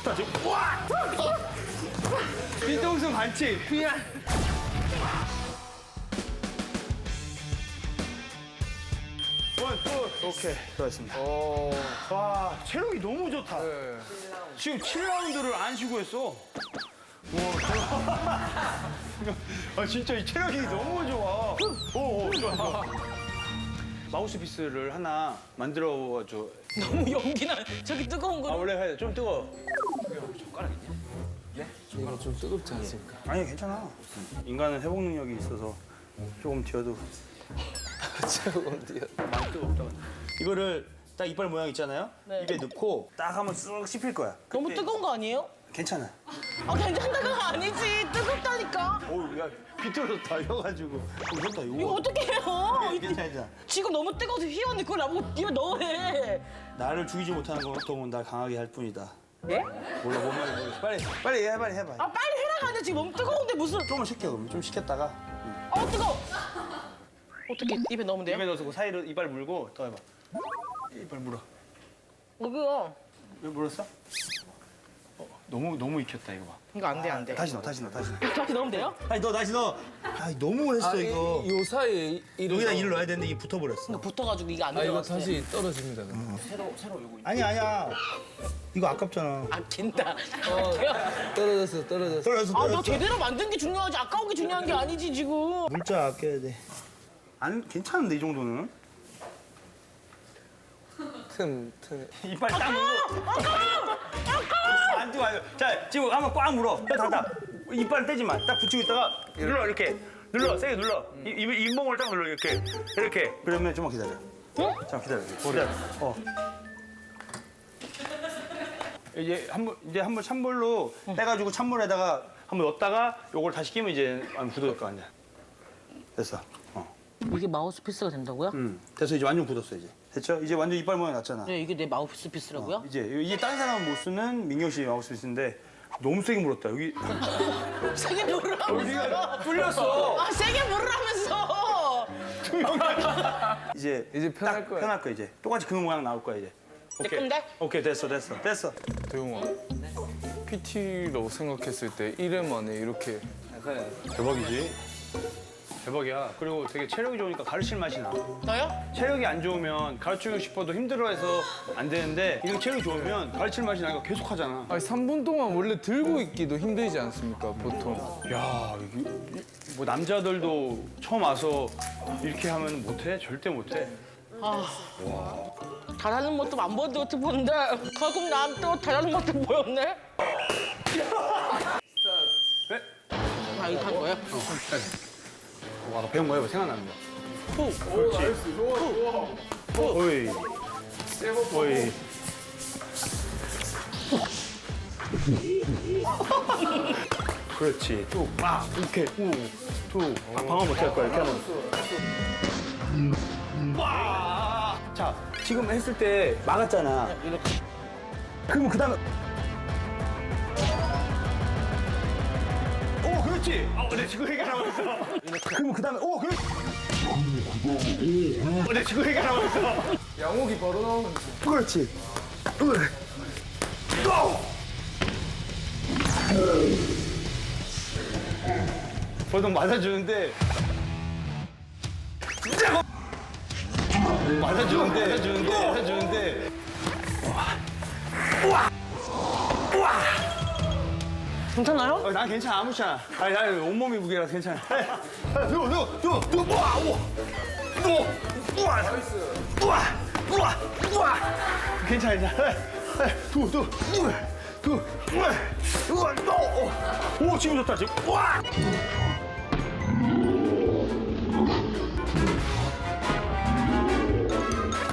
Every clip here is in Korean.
다시. 와! 뒤통수 반칙. 미안. 원, 투. 오케이. 수고하셨습니다. 와, 체력이 너무 좋다. 네. 지금 7라운드를 안 쉬고 했어. 와, 아, 진짜 이 체력이 너무 좋아. 오, 좋아, 좋아. 마우스피스를 하나 만들어줘. 너무 연기나. 저기 뜨거운 아, 거. 원래 해야 돼. 좀 뜨거워. 젓가락 있냐? 이거 좀 뜨겁지 않습니까? 아니, 괜찮아. 인간은 회복 능력이 있어서 조금 뒤어도 조금 뒤에. 많이 뜨겁다. 이거를 딱 이빨 모양 있잖아요? 네. 입에 넣고 딱 한번 쓱 씹힐 거야. 너무 그때 뜨거운 거 아니에요? 괜찮아. 아, 괜찮다가 아니지. 뜨겁다니까. 어우, 야, 비틀어서 달려가지고. 이거 이거 이거. 어떻게 해요? 괜찮아. 지금 너무 뜨거워서 휘었는데 그걸 나보고 입에 넣으래. 나를 죽이지 못하는 건 보통은 날 강하게 할 뿐이다. 예? 몰라, 뭔 말인지 모르겠어. 빨리 해, 빨리 해봐. 아, 빨리 해라가 아니라 지금 너무 뜨거운데 무슨. 조금만 식혀, 그럼. 좀 식혔다가. 뜨거워. 어떻게 입에 넣으면 돼요? 입에 넣어서 그 사이로 이빨 물고 더 해봐. 이빨 물어. 여기요. 왜 물었어? 너무 익혔다, 이거 봐. 이거 안 돼, 안 돼. 다시 넣어, 다시 넣어, 다시 넣어. 다시 넣으면 돼요? 다시 넣어. 아, 너무 했어, 이거. 요 사이에 여기다 이를 넣어야 되는데 이게 붙어버렸어. 이거 붙어가지고 이게 안 아, 이거 들어갔어요. 다시 떨어집니다. 아니야. 이거 아깝잖아. 아낀다. 떨어졌어. 떨어졌어, 아, 너 제대로 만든 게 중요하지. 아까운 게 중요한 게 아니지, 지금. 물자 아껴야 돼. 안 괜찮은데 이 정도는? 틈. 이빨 딱 물고. 안 뜨거. 자, 지금 한번 꽉 물어. 닫아. 이빨 떼지 마. 딱 붙이고 있다가 눌러 이렇게. 눌러, 세게 눌러. 잇몸을 딱 눌러 이렇게. 이렇게. 그러면 좀만 기다려. 잠깐 기다려. 이제 한번 찬물로 빼가지고 찬물에다가 한번 넣었다가 요걸 다시 끼면 이제 안 굳어질 거 아니야. 됐어. 이게 마우스피스가 된다고요? 됐어. 이제 완전 굳었어 이제. 됐죠? 이제 완전 이빨 모양 났잖아. 네, 이게 내 마우스피스라고요? 이제 다른 사람은 못 쓰는 민경 씨 마우스피스인데 너무 세게 물었다. 여기 세게 물으라면서. 여기가 뚫렸어. 아, 세게 물으라면서. 이제 편할 거야. 편할 거야 이제. 똑같이 그 모양 나올 거야 이제. 오케이. 건데? 오케이 됐어. 대용아. PT라고 생각했을 때 1회 만에 이렇게 대박이지. 대박이야. 그리고 되게 체력이 좋으니까 가르칠 맛이 나. 저요? 체력이 안 좋으면 가르치고 싶어도 힘들어해서 안 되는데 이거 체력이 좋으면 가르칠 맛이 나니까 계속 하잖아. 아니 3분 동안 원래 들고 있기도 힘들지 않습니까 보통. 야, 이게 뭐 남자들도 처음 와서 이렇게 하면 못해? 절대 못해. 잘하는 모습 안 보여도 어떻게 보는데 결국 난 또 잘하는 모습 보였네? 네? 아, 이거 한 거예요? 와, 배운 거 해봐. 생각나는 거. 나이스. 좋아. 오이. 오이. 그렇지. 뚝, 막, 이렇게, 뚝. 방어 못 할 거야, 이렇게 하면. 와! 자, 지금 했을 때 막았잖아. 그러면 그 다음에. 오, 그렇지! 내 지금 얘기하라고 했어. 그러면 그 다음에, 오, 그렇지! 내 지금 얘기하라고 했어. 양옥이 바로 나오는. 그렇지. 고! 보통 맞아주는데 진짜 맞아주는데 괜찮아요? 난 괜찮아 아무렇지 않아. 아니 난 온몸이 무게라서 괜찮아. 괜찮아. 오 지금 좋다 지금. 와.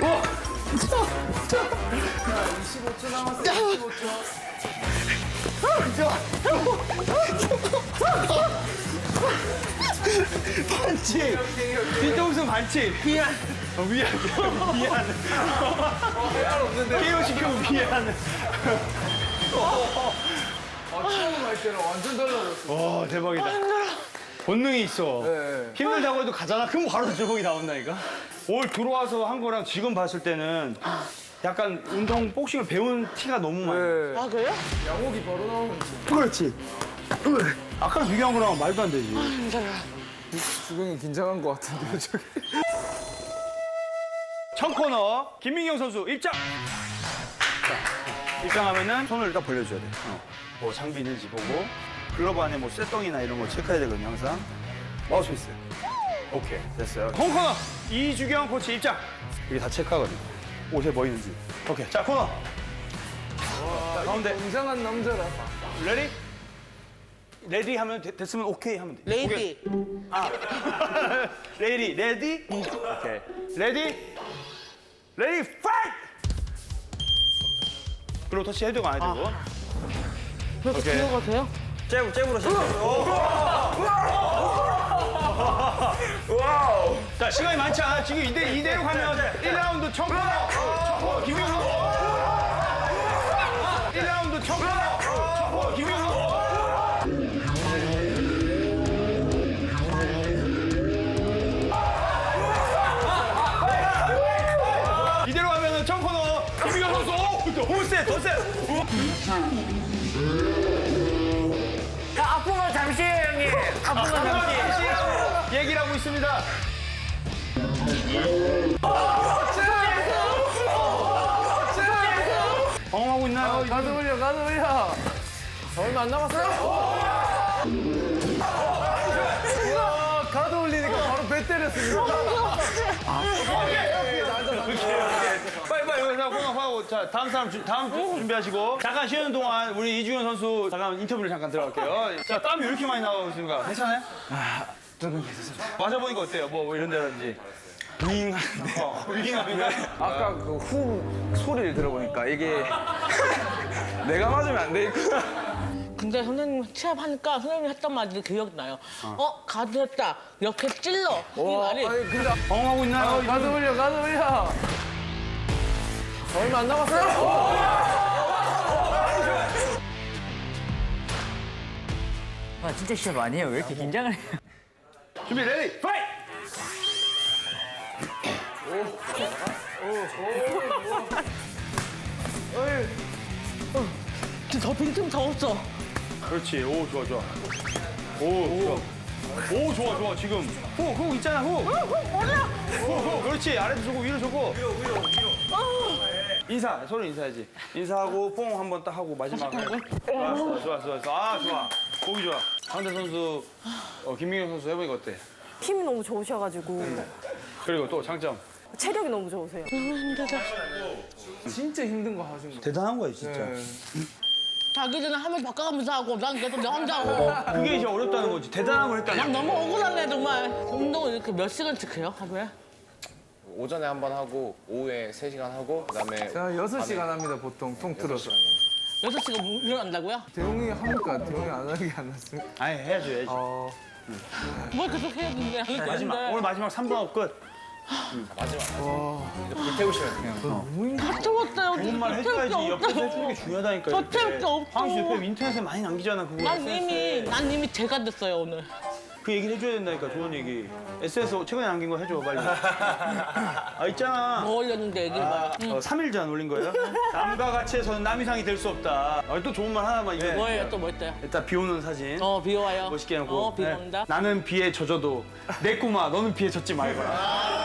와. 25초 남았어. 25초. 반칙. 뒤통수 반칙. 미안. 미안. 할 없는데. 게임 시키고 미안. 처음 할 때는 완전 달라졌어. 와 대박이다. 본능이 있어. 네. 힘들다고 해도 가잖아. 그럼 바로 주먹이 나온다니까. 올 들어와서 한 거랑 지금 봤을 때는 약간 운동 복싱을 배운 티가 너무 많이. 네. 아 그래요? 양옥이 바로 나오는 그렇지. 아까랑 비교한 거랑 말도 안 되지. 힘들어. 주경이 긴장한 것 같은데요, 저기. 첫 코너 김민경 선수 입장. 자, 입장하면은 손을 일단 벌려줘야 돼. 뭐 장비 있는지 보고 글러브 안에 뭐 쇳덩이나 이런 거 체크해야 되거든요 항상. 마우스피스. 오케이 됐어요. 홈 코너 이주경 코치 입장. 이게 다 체크하거든요. 옷에 뭐 있는지. 오케이 자 코너. 자, 가운데 굉장한 남자라. 레디? 레디 하면 됐으면 오케이 하면 돼. 레이디. 아 레디 레디? 오케이 레디 레디 파이트! 그리고 터치 헤드가 안 해주고. 왜 이렇게 비호가 돼요? 잽으로 와우. 자 시간이 많지 않아. 지금 이대로 가면 1라운드 청코 김용호. 1라운드 청코 김용호. 이대로 가면은 청코너 김민경 선수 너무 세, 더 세. 아프면 잠시에요, 형님. 아프면 잠시. 얘기를 하고 있습니다. 방황하고 있나요? 가드 올려. 얼마 안 남았어요? 우와, 가드 올리니까 바로 배 때렸습니다. 빨리 여기서 공합하고 자 다음 사람 다음 준비하시고 잠깐 쉬는 동안 우리 이주현 선수 잠깐 인터뷰를 잠깐 들어갈게요. 자 땀이 왜 이렇게 많이 나오고 있습니까? 괜찮아요? 조금 괜찮습니다. 맞아보니까 어때요? 뭐 이런 데라든지. 윙한데. 윙하면 아까 그 후 소리를 들어보니까 이게 내가 맞으면 안 되겠구나. 근데 선생님 취업하니까 선생님이 했던 말이 기억나요. 가드 했다. 이렇게 찔러. 이 말이. 아니 근데 방황하고 있나요? 가드 올려. 얼마 안 남았어요? 아, 진짜 시합 아니에요. 왜 이렇게 긴장을 해요? 준비 레디 파이트! 더 빈틈 더 없어. 그렇지. 오 좋아. 오 좋아 지금. 훅 있잖아 훅. 훅 그렇지. 아래도 주고 위로 주고. 위로. 인사 서로 인사해야지. 인사하고 뽕 한번 딱 하고 마지막에. 좋았어. 아 좋아. 보기 좋아. 상대 선수 김민경 선수 해보니까 어때? 힘이 너무 좋으셔가지고 그리고 또 장점. 체력이 너무 좋으세요. 힘들다. 진짜 힘든 거 하신 거. 대단한 거예요 진짜. 자기들은 하면 바꿔가면서 하고 난 계속 내 혼자 하고. 그게 이제 어렵다는 거지. 대단한 걸 했다는 난 거. 너무 억울하네 정말. 운동을 이렇게 몇 시간씩 해요 하루에? 오전에 한 번 하고 오후에 3시간 하고 그다음에 제가 6시간 합니다, 보통 통틀어서. 6시간 일어난다고요? 대웅이 합니까? 대웅이 안 하게 안 났습니까? 아니 해야지. 뭘 계속 해야 되는데 하는 게 마지막 아닌데. 오늘 마지막 3번 끝. 태우시면 돼요. 다 채웠어요. 좋은 말 해줘야지. 옆에서 해주는 게 중요하다니까. 더 채울 게 없어. 황씨 옆에 인터넷에 많이 남기잖아 그거. 난 이미 제가 됐어요 오늘. 그 얘기를 해줘야 된다니까 좋은 얘기. SNS 최근에 남긴 거 해줘 빨리. 아 있잖아. 뭐 올렸는데 얘기를 봐요. 3일 전 올린 거예요? 남과 같이 해서는 남 이상이 될 수 없다. 또 좋은 말 하나만 이거. 뭐예요 또 뭐 있어요? 일단 비 오는 사진. 비 와요. 멋있게 해놓고. 비 네. 온다. 나는 비에 젖어도 내 꼬마 너는 비에 젖지 말거라.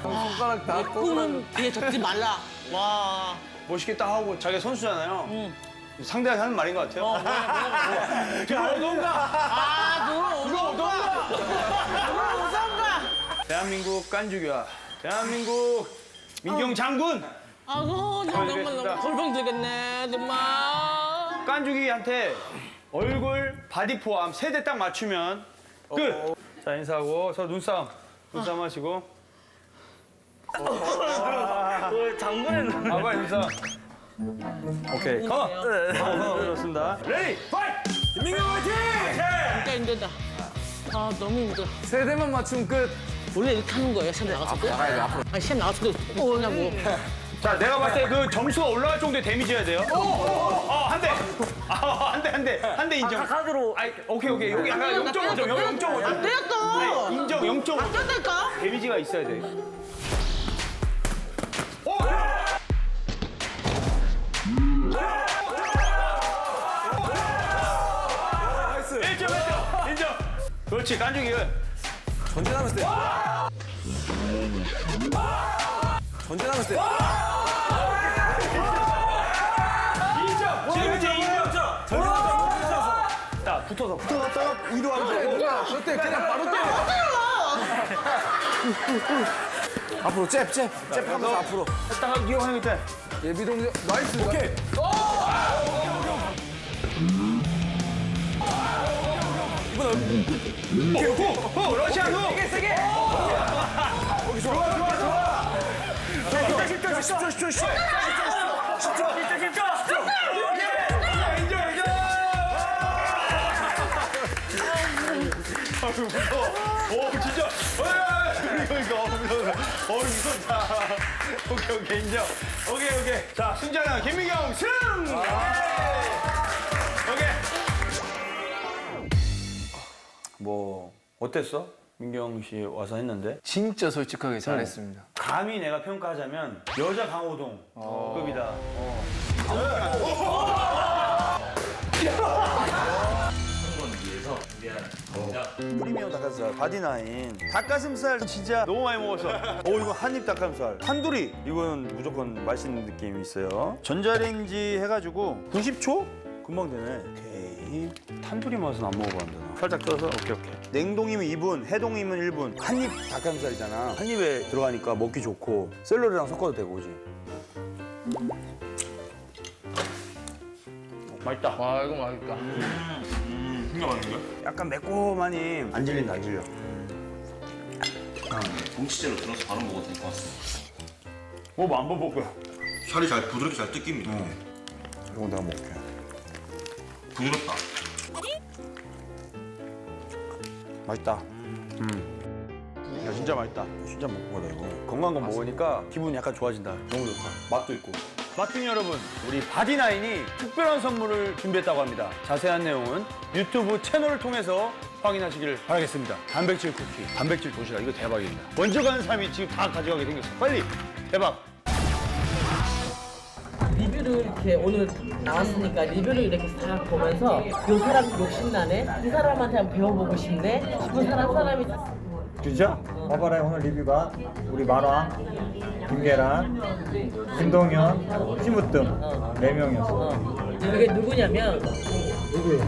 손가락 다 꿈은 뒤에 젖지 말라. 와. 멋있게 딱 하고 자기가 선수잖아요. 상대가 하는 말인 것 같아요. 뭐야. 들어오던가. 들어오던가. 들어오던가. 대한민국 깐죽이야. 대한민국 민경 장군. 아이고 정말 너무 골병 들겠네 정말. 깐죽이한테 얼굴, 바디 포함 3대 딱 맞추면 끝. 자 인사하고 저 눈싸움 하시고. 장군은 아 빨리 눈싸움. 오케이 컴온. 그렇습니다. 레디 파이트. 민경 화이팅. 진짜 힘들다. 아 너무 힘들어. 세 대만 맞추면 끝. 원래 이렇게 하는 거예요 시험 나갔을 때? 아니 시험 나갔을 때 오냐고. 자 내가 봤을 때 그 점수가 올라갈 정도의 데미지여야 돼요. 한 대. 한 대 인정. 카드로. 아이, 오케이 여기 약간 0.5점. 0.5점. 때렸어. 인정 0.5. 때렸다니까. 데미지가 있어야 돼. 그렇지, 깐죽이는. 전진하면서 때. 전진하면서 때. 지금 2점. 자, 붙어서 갔다가 위로 하면서. 그때 그냥 바로 때려. 앞으로 잽 하면서 앞으로. 했다가 이용하는 때. 예비동작 나이스. 오케이. 호! 러시안 호! 세게! 좋아. 10초. 인정. 무서워. 오, 진짜. 이거 무섭다. 오케이, 인정. 오케이. 자, 승자는 김민경 승! 오케이. 뭐 어땠어? 민경 씨 와서 했는데 진짜 솔직하게 잘했습니다. 감히 내가 평가하자면 여자 강호동 급이다. 프리미엄 닭가슴살 바디나인 닭가슴살 진짜 너무 많이 먹었어. 이거 한입 닭가슴살 탄두리 이건 무조건 맛있는 느낌이 있어요. 전자레인지 해가지고 90초 금방 되네. 오케이. 탄두리 맛은 안 먹어봤는데 나. 살짝 떠서 오케이. 냉동이면 2분, 해동이면 1분. 한입 닭가슴살이잖아. 한 입에 들어가니까 먹기 좋고 샐러리랑 섞어도 되고 그지? 맛있다. 와, 이거 맛있다. 약간 매콤하니 안 질린다, 안 질려. 동치째로 들어서 바로 먹어도 될 것 같습니다. 뭐 안 먹을 살이 잘 부드럽게 잘 뜯깁니다. 이거 내가 먹을게. 부드럽다. 맛있다. 야, 진짜 맛있다. 진짜 먹보다 이거. 건강한 거 먹으니까 기분이 약간 좋아진다. 너무 좋다. 맛도 있고. 맛둥이 여러분, 우리 바디나인이 특별한 선물을 준비했다고 합니다. 자세한 내용은 유튜브 채널을 통해서 확인하시길 바라겠습니다. 단백질 쿠키, 단백질 도시락, 이거 대박입니다. 먼저 가는 사람이 지금 다 가져가게 생겼어. 빨리! 대박! 리뷰를 이렇게 오늘 나왔으니까 리뷰를 이렇게 싹 보면서 이 사람 욕심나네? 이 사람한테 한번 배워보고 싶네? 싶은 사람이 진짜? 봐봐라 오늘 리뷰가 우리 만왕, 김계란, 김동현, 찌무뜸 4명이었어. 이게 누구냐면 누구예요?